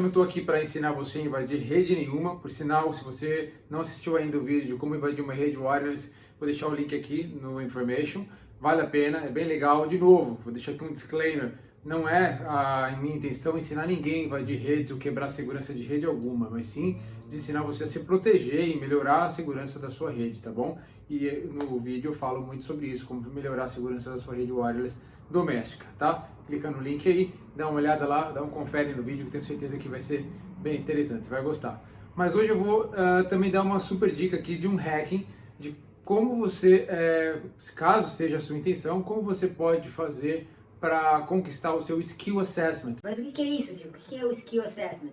não estou aqui para ensinar você a invadir rede nenhuma, por sinal, se você não assistiu ainda o vídeo de como invadir uma rede wireless, vou deixar o link aqui no information, vale a pena, é bem legal. De novo, vou deixar aqui um disclaimer, não é a minha intenção ensinar ninguém a invadir redes ou quebrar a segurança de rede alguma, mas sim de ensinar você a se proteger e melhorar a segurança da sua rede, tá bom? E no vídeo eu falo muito sobre isso, como melhorar a segurança da sua rede wireless doméstica, tá? Clica no link aí, dá uma olhada lá, dá um confere no vídeo, que tenho certeza que vai ser bem interessante, você vai gostar. Mas hoje eu vou também dar uma super dica aqui de um hacking, de como você, caso seja a sua intenção, como você pode fazer para conquistar o seu Skill Assessment. Mas o que é isso, Diego? O que é o Skill Assessment?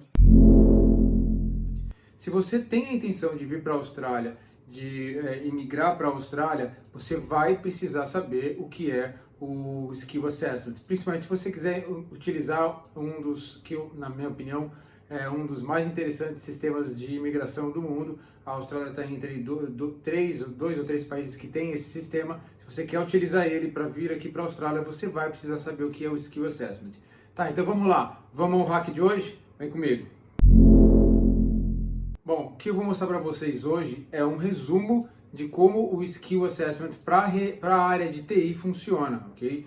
Se você tem a intenção de vir para a Austrália, de imigrar para a Austrália, você vai precisar saber o que é o Skill Assessment. Principalmente se você quiser utilizar um dos, que na minha opinião, é um dos mais interessantes sistemas de imigração do mundo. A Austrália está entre dois ou três países que tem esse sistema. Se você quer utilizar ele para vir aqui para a Austrália, você vai precisar saber o que é o Skill Assessment. Tá, então vamos lá. Vamos ao hack de hoje? Vem comigo. Bom, o que eu vou mostrar para vocês hoje é um resumo de como o Skill Assessment para a área de TI funciona, ok?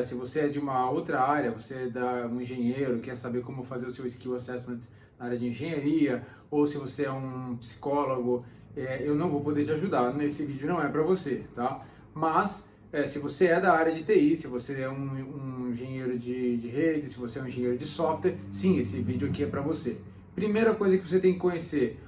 Se você é de uma outra área, você é um engenheiro, quer saber como fazer o seu Skill Assessment na área de engenharia, ou se você é um psicólogo, eu não vou poder te ajudar, nesse vídeo não é para você, tá? Mas, se você é da área de TI, se você é um engenheiro de rede, se você é um engenheiro de software, sim, esse vídeo aqui é para você. Primeira coisa que você tem que conhecer,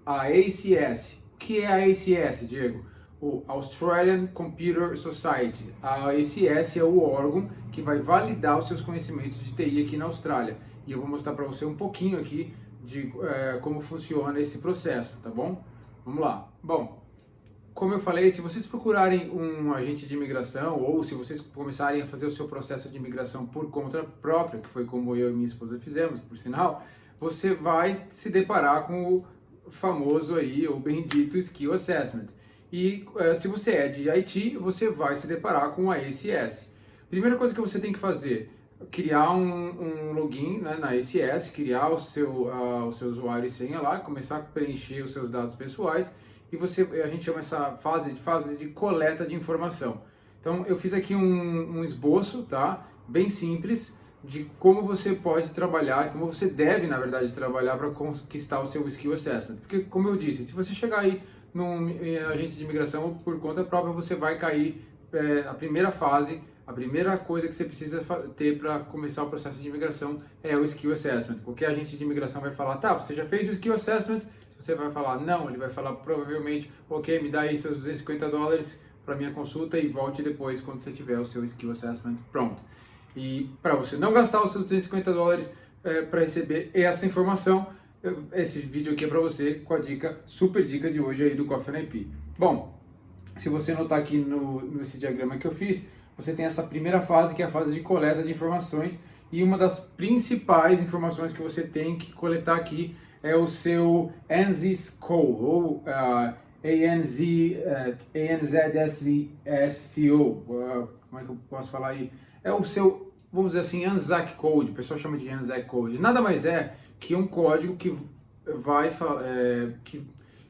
a ACS. O que é a ACS, Diego? O Australian Computer Society. A ACS é o órgão que vai validar os seus conhecimentos de TI aqui na Austrália. E eu vou mostrar para você um pouquinho aqui de como funciona esse processo, tá bom? Vamos lá. Bom, como eu falei, se vocês procurarem um agente de imigração ou se vocês começarem a fazer o seu processo de imigração por conta própria, que foi como eu e minha esposa fizemos, por sinal, você vai se deparar com o famoso aí, ou bendito Skill Assessment. E se você é de IT, você vai se deparar com a ACS. Primeira coisa que você tem que fazer, criar um login, né, na ACS, criar o seu usuário e senha lá, começar a preencher os seus dados pessoais, e a gente chama essa fase de coleta de informação. Então eu fiz aqui um esboço, tá, bem simples, de como você pode trabalhar, como você deve, na verdade, trabalhar para conquistar o seu Skill Assessment. Porque, como eu disse, se você chegar aí num agente de imigração por conta própria, você vai cair a primeira fase, a primeira coisa que você precisa ter para começar o processo de imigração é o Skill Assessment. Qualquer agente de imigração vai falar, tá, você já fez o Skill Assessment? Você vai falar, não, ele vai falar provavelmente, ok, me dá aí seus $250 para minha consulta e volte depois quando você tiver o seu Skill Assessment pronto. E para você não gastar os seus $250 para receber essa informação, esse vídeo aqui é para você com a super dica de hoje aí do Coffee and IP. Bom, se você notar aqui nesse diagrama que eu fiz, você tem essa primeira fase, que é a fase de coleta de informações, e uma das principais informações que você tem que coletar aqui é o seu ANZSCO, ou ANZSCO, como é que eu posso falar aí? É o seu, vamos dizer assim, ANZAC Code, o pessoal chama de ANZAC Code. Nada mais é que um código que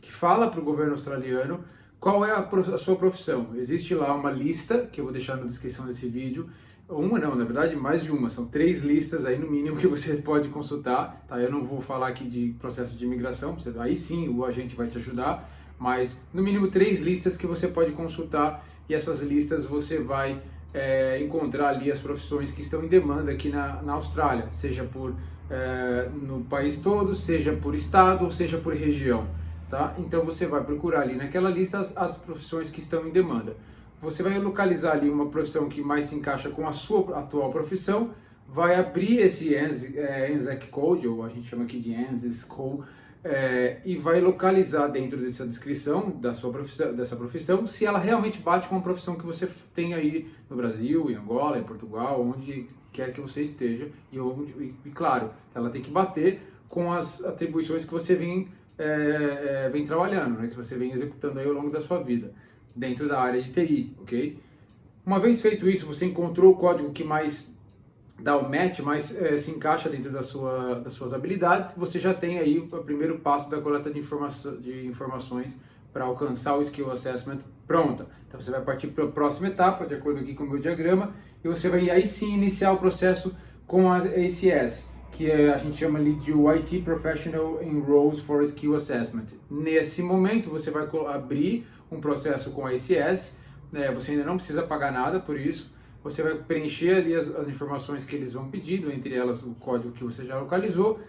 fala para o governo australiano qual é a sua profissão. Existe lá uma lista, que eu vou deixar na descrição desse vídeo, uma não, na verdade mais de uma, são 3 listas aí no mínimo que você pode consultar, tá? Eu não vou falar aqui de processo de imigração, aí sim o agente vai te ajudar, mas no mínimo 3 listas que você pode consultar, e essas listas você vai encontrar ali as profissões que estão em demanda aqui na Austrália, seja no país todo, seja por estado ou seja por região, tá? Então você vai procurar ali naquela lista as profissões que estão em demanda. Você vai localizar ali uma profissão que mais se encaixa com a sua atual profissão, vai abrir esse ANZAC Code, ou a gente chama aqui de ANZSCO, e vai localizar dentro dessa descrição dessa profissão, se ela realmente bate com a profissão que você tem aí no Brasil, em Angola, em Portugal, onde quer que você esteja, e claro, ela tem que bater com as atribuições que você vem trabalhando, né, que você vem executando aí ao longo da sua vida, dentro da área de TI, ok? Uma vez feito isso, você encontrou o código que mais dá o match, mas se encaixa dentro das suas habilidades, você já tem aí o primeiro passo da coleta de informações para alcançar o Skill Assessment pronta. Então você vai partir para a próxima etapa, de acordo aqui com o meu diagrama, e você vai aí sim iniciar o processo com a ACS, que a gente chama ali de IT Professional Enrolls for Skill Assessment. Nesse momento você vai abrir um processo com a ACS, você ainda não precisa pagar nada por isso, você vai preencher ali as informações que eles vão pedindo, entre elas o código que você já localizou,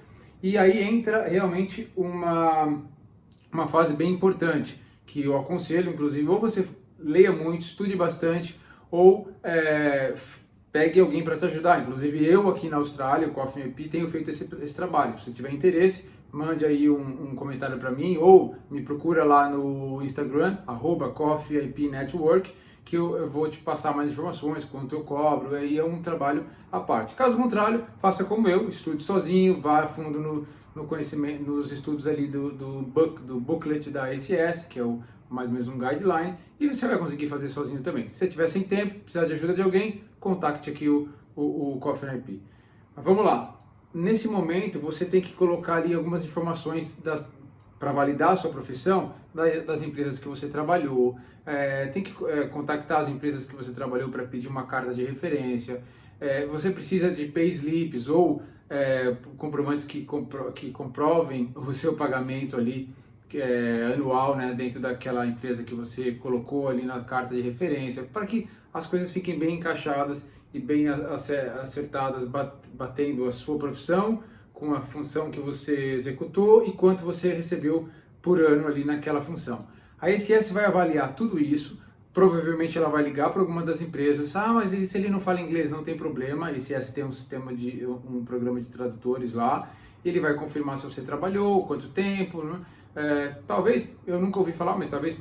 e aí entra realmente uma fase bem importante, que eu aconselho, inclusive, ou você leia muito, estude bastante, ou pegue alguém para te ajudar. Inclusive eu aqui na Austrália, o Coffee IP, tenho feito esse trabalho. Se tiver interesse, mande aí um comentário para mim, ou me procura lá no Instagram, @coffeeipnetwork, que eu vou te passar mais informações, quanto eu cobro, aí é um trabalho à parte. Caso contrário, faça como eu, estude sozinho, vá a fundo no conhecimento, nos estudos ali do booklet da ACS, que é mais ou menos um guideline, e você vai conseguir fazer sozinho também. Se você tiver sem tempo, precisar de ajuda de alguém, contacte aqui o Coffee IP. Mas vamos lá. Nesse momento, você tem que colocar ali algumas informações para validar a sua profissão das empresas que você trabalhou, tem que contactar as empresas que você trabalhou para pedir uma carta de referência, você precisa de payslips ou comprovantes que comprovem o seu pagamento ali anual, né, dentro daquela empresa que você colocou ali na carta de referência, para que as coisas fiquem bem encaixadas e bem acertadas, batendo a sua profissão com a função que você executou e quanto você recebeu por ano ali naquela função. A ACS vai avaliar tudo isso, provavelmente ela vai ligar para alguma das empresas, mas se ele não fala inglês não tem problema, a ACS tem um programa de tradutores lá, ele vai confirmar se você trabalhou, quanto tempo, né? Talvez, eu nunca ouvi falar, mas talvez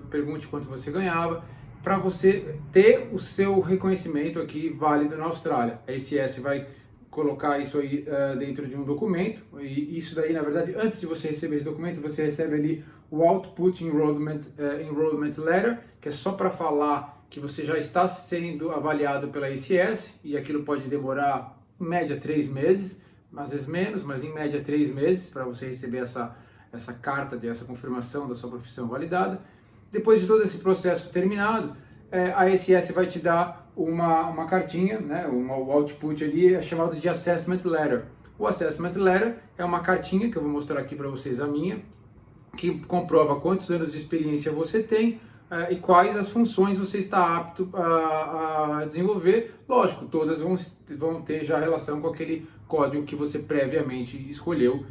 pergunte quanto você ganhava, para você ter o seu reconhecimento aqui válido na Austrália. A ACS vai colocar isso aí dentro de um documento, e isso daí, na verdade, antes de você receber esse documento, você recebe ali o Output Enrollment Letter, que é só para falar que você já está sendo avaliado pela ACS, e aquilo pode demorar, em média, 3 meses, às vezes menos, mas em média 3 meses, para você receber essa carta, essa confirmação da sua profissão validada. Depois de todo esse processo terminado, a ACS vai te dar uma cartinha, né, o output ali é chamado de Assessment Letter. O Assessment Letter é uma cartinha, que eu vou mostrar aqui para vocês a minha, que comprova quantos anos de experiência você tem e quais as funções você está apto a desenvolver. Lógico, todas vão ter já relação com aquele código que você previamente escolheu.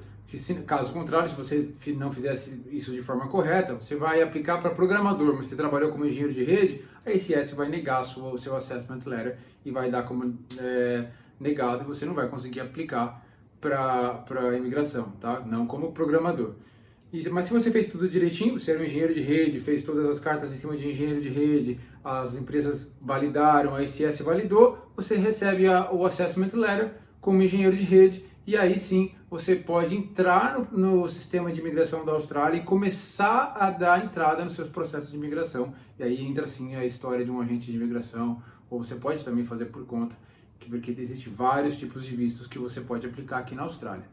Caso contrário, se você não fizesse isso de forma correta, você vai aplicar para programador, mas você trabalhou como engenheiro de rede, a ACS vai negar o seu Assessment Letter e vai dar como negado, e você não vai conseguir aplicar para a imigração, tá? Não como programador. Mas se você fez tudo direitinho, você era um engenheiro de rede, fez todas as cartas em cima de engenheiro de rede, as empresas validaram, a ACS validou, você recebe o Assessment Letter como engenheiro de rede, e aí sim você pode entrar no sistema de imigração da Austrália e começar a dar entrada nos seus processos de imigração. E aí entra sim a história de um agente de imigração, ou você pode também fazer por conta, porque existem vários tipos de vistos que você pode aplicar aqui na Austrália.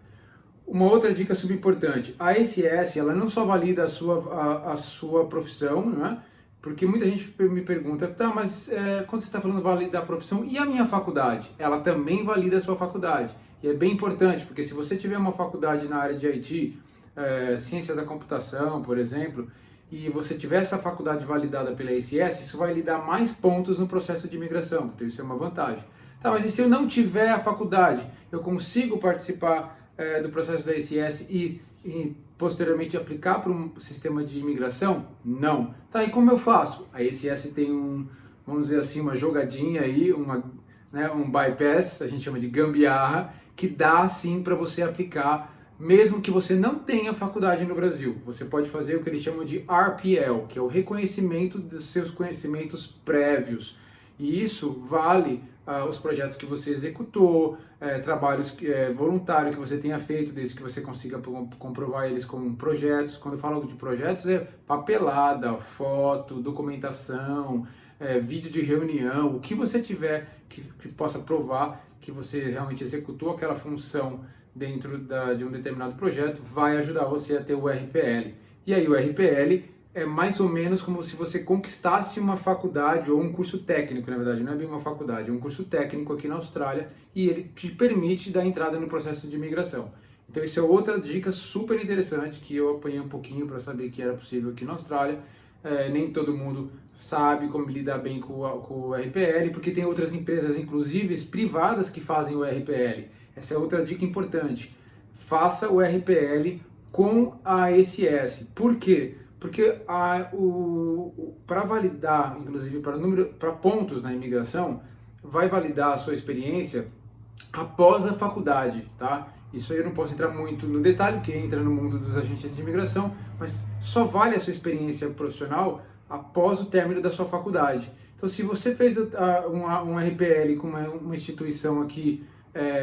Uma outra dica super importante, a ACS ela não só valida a sua profissão, né? Porque muita gente me pergunta, tá, mas quando você está falando validar a profissão, e a minha faculdade? Ela também valida a sua faculdade. E é bem importante, porque se você tiver uma faculdade na área de IT, ciência da computação, por exemplo, e você tiver essa faculdade validada pela ACS, isso vai lhe dar mais pontos no processo de imigração, então isso é uma vantagem. Tá, mas e se eu não tiver a faculdade, eu consigo participar do processo da ACS e posteriormente aplicar para um sistema de imigração? Não. Tá, e como eu faço? A ACS tem vamos dizer assim, uma jogadinha aí, um bypass, a gente chama de gambiarra, que dá sim para você aplicar, mesmo que você não tenha faculdade no Brasil. Você pode fazer o que eles chamam de RPL, que é o reconhecimento dos seus conhecimentos prévios. E isso vale os projetos que você executou, trabalhos voluntários que você tenha feito, desde que você consiga comprovar eles como projetos. Quando eu falo de projetos, é papelada, foto, documentação, vídeo de reunião, o que você tiver que possa provar que você realmente executou aquela função dentro de um determinado projeto, vai ajudar você a ter o RPL. E aí o RPL é mais ou menos como se você conquistasse uma faculdade ou um curso técnico, na verdade, não é bem uma faculdade, é um curso técnico aqui na Austrália e ele te permite dar entrada no processo de imigração. Então isso é outra dica super interessante que eu apanhei um pouquinho para saber que era possível aqui na Austrália. Nem todo mundo sabe como lidar bem com o RPL, porque tem outras empresas, inclusive privadas, que fazem o RPL. Essa é outra dica importante. Faça o RPL com a ACS. Por quê? Porque para validar, inclusive para pontos na imigração, vai validar a sua experiência após a faculdade, tá? Isso aí eu não posso entrar muito no detalhe, porque entra no mundo dos agentes de imigração, mas só vale a sua experiência profissional após o término da sua faculdade. Então, se você fez um RPL com uma instituição aqui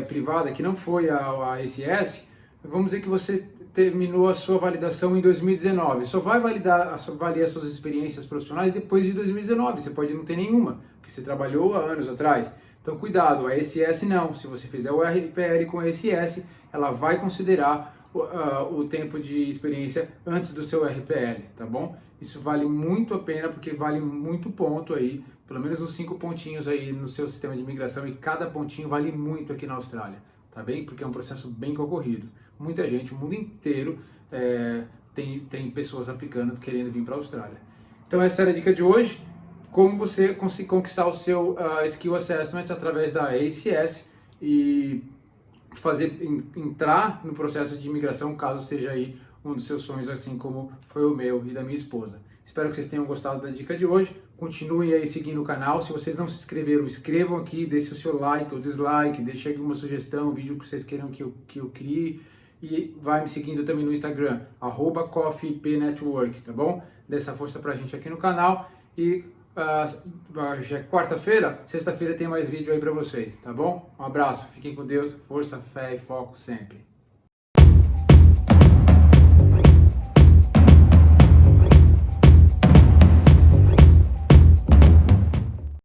privada, que não foi a ACS, vamos dizer que você terminou a sua validação em 2019. Só vai avaliar as suas experiências profissionais depois de 2019. Você pode não ter nenhuma, porque você trabalhou há anos atrás. Então, cuidado, a ACS não. Se você fizer o RPL com a ACS, ela vai considerar o tempo de experiência antes do seu RPL, tá bom? Isso vale muito a pena, porque vale muito ponto aí, pelo menos uns 5 pontinhos aí no seu sistema de imigração, e cada pontinho vale muito aqui na Austrália, tá bem? Porque é um processo bem concorrido. Muita gente, o mundo inteiro, tem pessoas aplicando, querendo vir para a Austrália. Então essa era a dica de hoje. Como você conseguir conquistar o seu Skill Assessment através da ACS e entrar no processo de imigração, caso seja aí um dos seus sonhos, assim como foi o meu e da minha esposa. Espero que vocês tenham gostado da dica de hoje. Continuem aí seguindo o canal. Se vocês não se inscreveram, inscrevam aqui, deixem o seu like ou dislike, deixem alguma sugestão, vídeo que vocês queiram que eu crie. E vai me seguindo também no Instagram, @coffeepnetwork, tá bom? Dê essa força pra gente aqui no canal. E já é quarta-feira, sexta-feira tem mais vídeo aí pra vocês, tá bom? Um abraço, fiquem com Deus, força, fé e foco sempre.